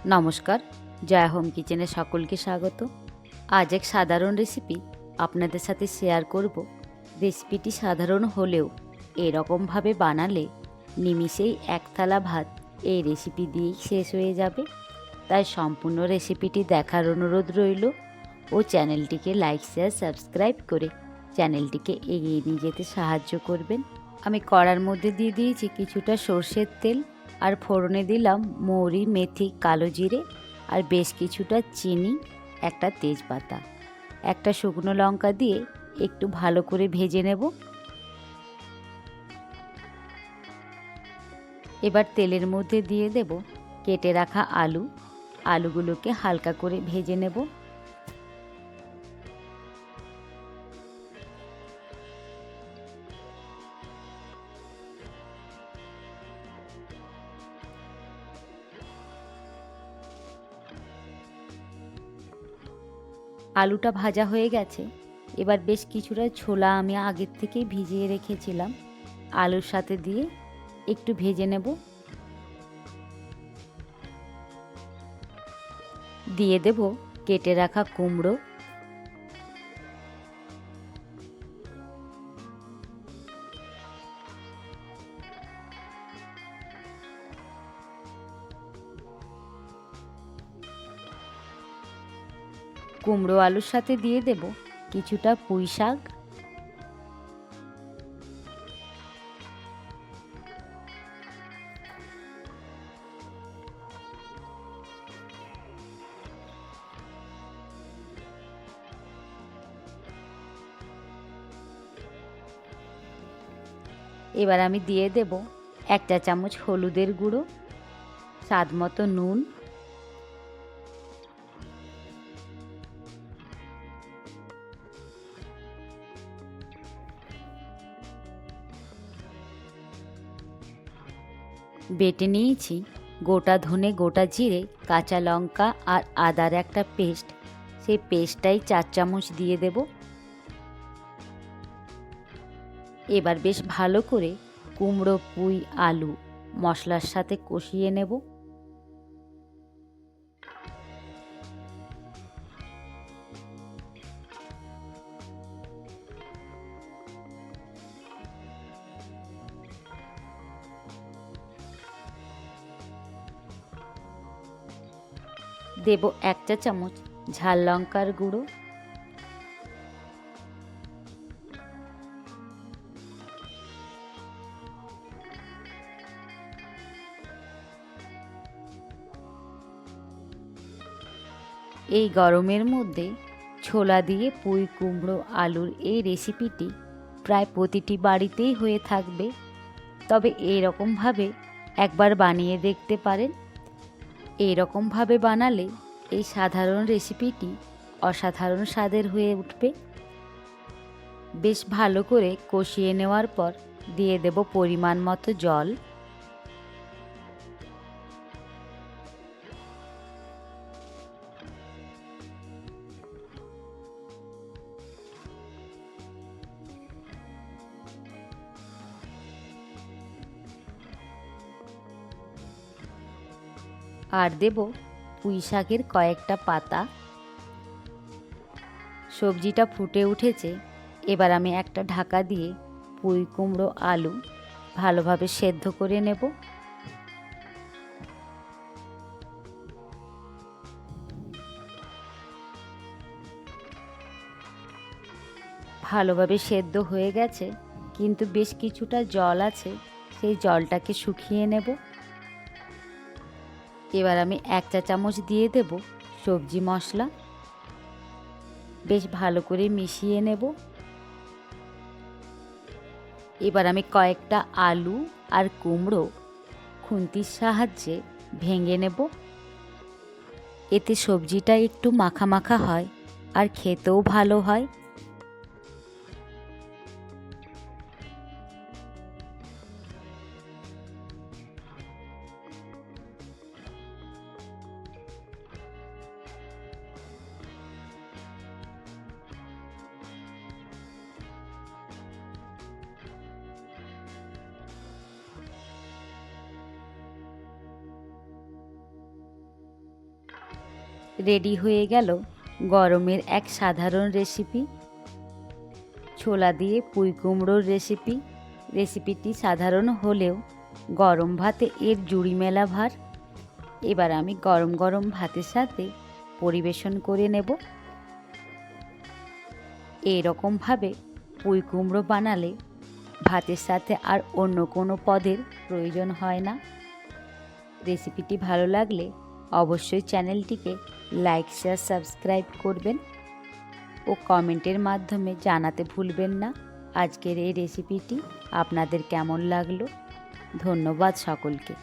নমস্কার, জয়া হোম কিচেনে সকলকে স্বাগত। আজ এক সাধারণ রেসিপি আপনাদের সাথে শেয়ার করব। রেসিপিটি সাধারণ হলেও এরকমভাবে বানালে নিমিষেই এক থালা ভাত এই রেসিপি দিয়েই শেষ হয়ে যাবে। তাই সম্পূর্ণ রেসিপিটি দেখার অনুরোধ রইল ও চ্যানেলটিকে লাইক, শেয়ার, সাবস্ক্রাইব করে চ্যানেলটিকে এগিয়ে নিয়ে যেতে সাহায্য করবেন। আমি কড়ার মধ্যে দিয়ে দিয়েছি কিছুটা সর্ষের তেল, আর ফোড়নে দিলাম মৌরি, মেথি, কালো জিরে আর বেশ কিছুটা চিনি, একটা তেজপাতা, একটা শুকনো লঙ্কা দিয়ে একটু ভালো করে ভেজে নেব। এবার তেলের মধ্যে দিয়ে দেব কেটে রাখা আলুগুলোকে হালকা করে ভেজে নেব। আলুটা ভাজা হয়ে গেছে। এবার বেশ কিছুটা ছোলা আমি আগের থেকেই ভিজিয়ে রেখেছিলাম, আলুর সাথে দিয়ে একটু ভেজে নেব। দিয়ে দেব কেটে রাখা কুমড়ো, আলুর সাথে দিয়ে দেব কিছুটা পুঁই শাক, এবার আমি দিয়ে দেব 1 চা চামচ হলুদের গুঁড়ো, স্বাদ মতো নুন, বেটে নিয়েছি গোটা ধনে, গোটা জিরে, কাঁচা লঙ্কা আর আদার একটা পেস্ট, সেই পেস্টটাই 4 চামচ দিয়ে দেব। এবার বেশ ভালো করে কুমড়ো, পুঁই, আলু মশলার সাথে কষিয়ে নেব। দেব 1 চা চামচ ঝাল লঙ্কার গুঁড়ো, এই গরমের মধ্যে ছোলা দিয়ে পুঁই, কুমড়ো, আলুর এই রেসিপিটি প্রায় প্রতিটি বাড়িতেই হয়ে থাকবে। তবে এইরকমভাবে একবার বানিয়ে দেখতে পারেন। এইরকমভাবে বানালে এই সাধারণ রেসিপিটি অসাধারণ স্বাদের হয়ে উঠবে। বেশ ভালো করে কষিয়ে নেওয়ার পর দিয়ে দেব পরিমাণ মতো জল। আর দেব পুঁই শাকের কয়েকটা পাতা। সবজিটা ফুটে উঠেছে। এবার আমি একটা ঢাকা দিয়ে পুঁই, কুমড়ো, আলু ভালোভাবে সেদ্ধ করে নেব। ভালোভাবে সেদ্ধ হয়ে গেছে, কিন্তু বেশ কিছুটা জল আছে, সেই জলটাকে শুকিয়ে নেব। এবার আমি 1 চা চামচ দিয়ে দেব সবজি মশলা, বেশ ভালো করে মিশিয়ে নেব। এবার আমি কয়েকটা আলু আর কুমড়ো খুন্তির সাহায্যে ভেঙে নেব। এতে সবজিটা একটু মাখা মাখা হয় আর খেতেও ভালো হয়। রেডি হয়ে গেল গরমের এক সাধারণ রেসিপি, ছোলা দিয়ে পুঁই কুমড়োর রেসিপি। রেসিপিটি সাধারণ হলেও গরম ভাতে এর জুড়ি মেলা ভার। এবার আমি গরম গরম ভাতের সাথে পরিবেশন করে নেব। এরকমভাবে পুঁই কুমড়ো বানালে ভাতের সাথে আর অন্য কোনো পদের প্রয়োজন হয় না। রেসিপিটি ভালো লাগলে অবশ্যই চ্যানেলটিকে লাইক, শেয়ার, সাবস্ক্রাইব করবেন ও কমেন্টের মাধ্যমে জানাতে ভুলবেন না আজকের এই রেসিপিটি আপনাদের কেমন লাগলো। ধন্যবাদ সকলকে।